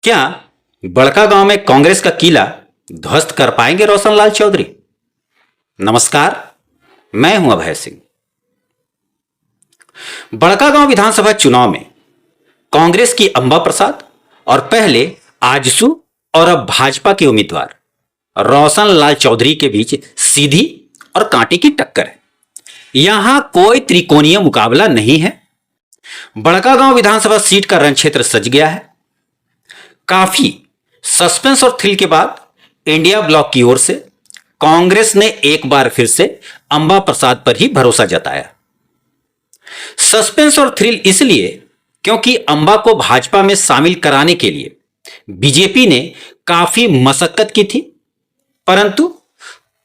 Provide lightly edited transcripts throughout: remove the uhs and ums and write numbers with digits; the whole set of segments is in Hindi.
क्या बड़कागांव में कांग्रेस का किला ध्वस्त कर पाएंगे रोशनलाल चौधरी? नमस्कार, मैं हूं अभय सिंह। बड़कागांव विधानसभा चुनाव में कांग्रेस की अंबा प्रसाद और पहले आजसू और अब भाजपा के उम्मीदवार रोशनलाल चौधरी के बीच सीधी और कांटे की टक्कर है। यहां कोई त्रिकोणीय मुकाबला नहीं है। बड़कागांव विधानसभा सीट का रणक्षेत्र सज गया है। काफी सस्पेंस और थ्रिल के बाद इंडिया ब्लॉक की ओर से कांग्रेस ने एक बार फिर से अंबा प्रसाद पर ही भरोसा जताया। सस्पेंस और थ्रिल इसलिए क्योंकि अंबा को भाजपा में शामिल कराने के लिए बीजेपी ने काफी मशक्कत की थी, परंतु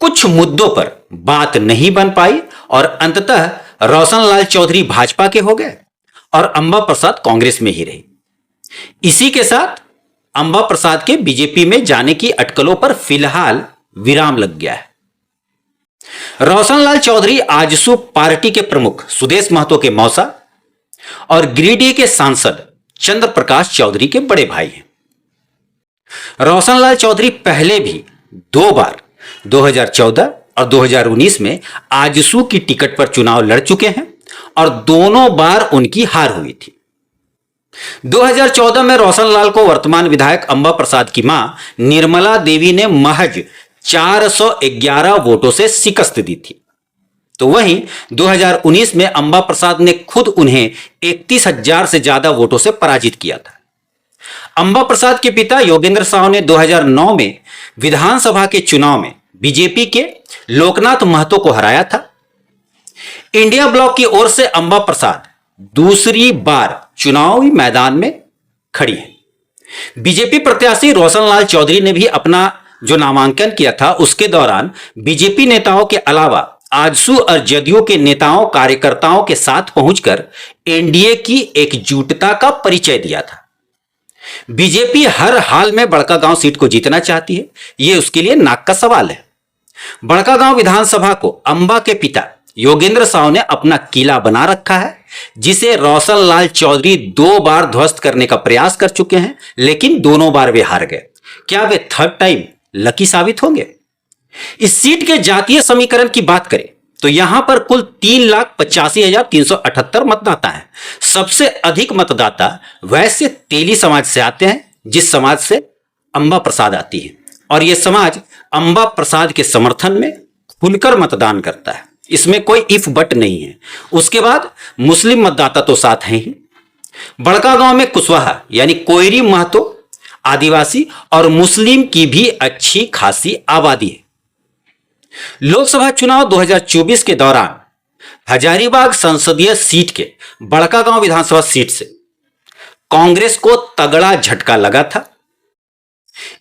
कुछ मुद्दों पर बात नहीं बन पाई और अंततः रोशनलाल चौधरी भाजपा के हो गए और अंबा प्रसाद कांग्रेस में ही रही। इसी के साथ अंबा प्रसाद के बीजेपी में जाने की अटकलों पर फिलहाल विराम लग गया है। रोशनलाल चौधरी आजसू पार्टी के प्रमुख सुदेश महतो के मौसा और गिरिडीह के सांसद चंद्र प्रकाश चौधरी के बड़े भाई हैं। रोशनलाल चौधरी पहले भी 2 बार 2014 और 2019 में आजसू की टिकट पर चुनाव लड़ चुके हैं और दोनों बार उनकी हार हुई थी। 2014 में रोशनलाल को वर्तमान विधायक अंबा प्रसाद की मां निर्मला देवी ने महज 411 वोटों से शिकस्त दी थी। तो वहीं 2019 में अंबा प्रसाद ने खुद उन्हें 31,000 से ज्यादा वोटों से पराजित किया था। अंबा प्रसाद के पिता योगेंद्र साहू ने 2009 में विधानसभा के चुनाव में बीजेपी के लोकनाथ महतो को हराया था। इंडिया ब्लॉक की ओर से अंबा प्रसाद दूसरी बार चुनावी मैदान में खड़ी है। बीजेपी प्रत्याशी रोशनलाल चौधरी ने भी अपना जो नामांकन किया था उसके दौरान बीजेपी नेताओं के अलावा आजसू और जदयू के नेताओं कार्यकर्ताओं के साथ पहुंचकर एनडीए की एकजुटता का परिचय दिया था। बीजेपी हर हाल में बड़कागांव सीट को जीतना चाहती है, यह उसके लिए नाक का सवाल है। बड़कागांव विधानसभा को अंबा के पिता योगेंद्र साहू ने अपना किला बना रखा है, जिसे रोशनलाल चौधरी 2 बार ध्वस्त करने का प्रयास कर चुके हैं, लेकिन दोनों बार वे हार गए। क्या वे थर्ड टाइम लकी साबित होंगे? इस सीट के जातीय समीकरण की बात करें तो यहां पर कुल 3,85,378 मतदाता हैं। सबसे अधिक मतदाता वैश्य तेली समाज से आते हैं, जिस समाज से अंबा प्रसाद आती है, और यह समाज अंबा प्रसाद के समर्थन में खुलकर मतदान करता है। इसमें कोई इफ बट नहीं है। उसके बाद मुस्लिम मतदाता तो साथ हैं ही। बड़कागांव में कुशवाहा यानी कोयरी महतो, आदिवासी और मुस्लिम की भी अच्छी खासी आबादी है। लोकसभा चुनाव 2024 के दौरान हजारीबाग संसदीय सीट के बड़कागांव विधानसभा सीट से कांग्रेस को तगड़ा झटका लगा था।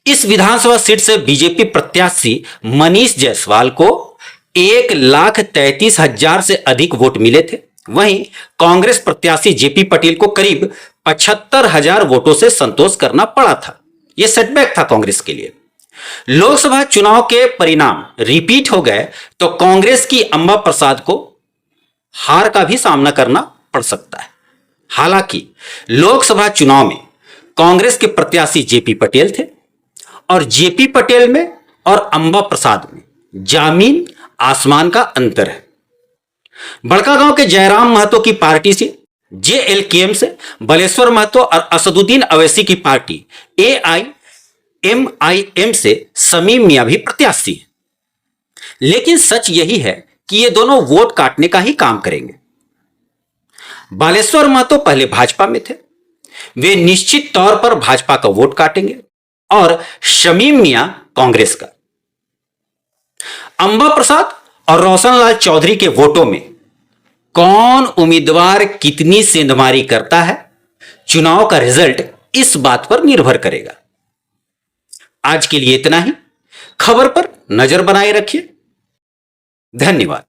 इस विधानसभा सीट से बीजेपी प्रत्याशी मनीष जायसवाल को 1,33,000 से अधिक वोट मिले थे। वहीं कांग्रेस प्रत्याशी जेपी पटेल को करीब 75,000 वोटों से संतोष करना पड़ा था। यह सेटबैक था कांग्रेस के लिए। लोकसभा चुनाव के परिणाम रिपीट हो गए तो कांग्रेस की अंबा प्रसाद को हार का भी सामना करना पड़ सकता है। हालांकि लोकसभा चुनाव में कांग्रेस के प्रत्याशी जेपी पटेल थे और जेपी पटेल में और अंबा प्रसाद में जमीन आसमान का अंतर है। बड़कागांव के जयराम महतो की पार्टी से जेएलकेएम से बलेश्वर महतो और असदुद्दीन अवैसी की पार्टी एआईएमआईएम से शमीम मियां भी प्रत्याशी है। लेकिन सच यही है कि ये दोनों वोट काटने का ही काम करेंगे। बालेश्वर महतो पहले भाजपा में थे, वे निश्चित तौर पर भाजपा का वोट काटेंगे, और शमीम मियां कांग्रेस का। अंबा प्रसाद और रोशनलाल चौधरी के वोटों में कौन उम्मीदवार कितनी सेंधमारी करता है, चुनाव का रिजल्ट इस बात पर निर्भर करेगा। आज के लिए इतना ही। खबर पर नजर बनाए रखिए। धन्यवाद।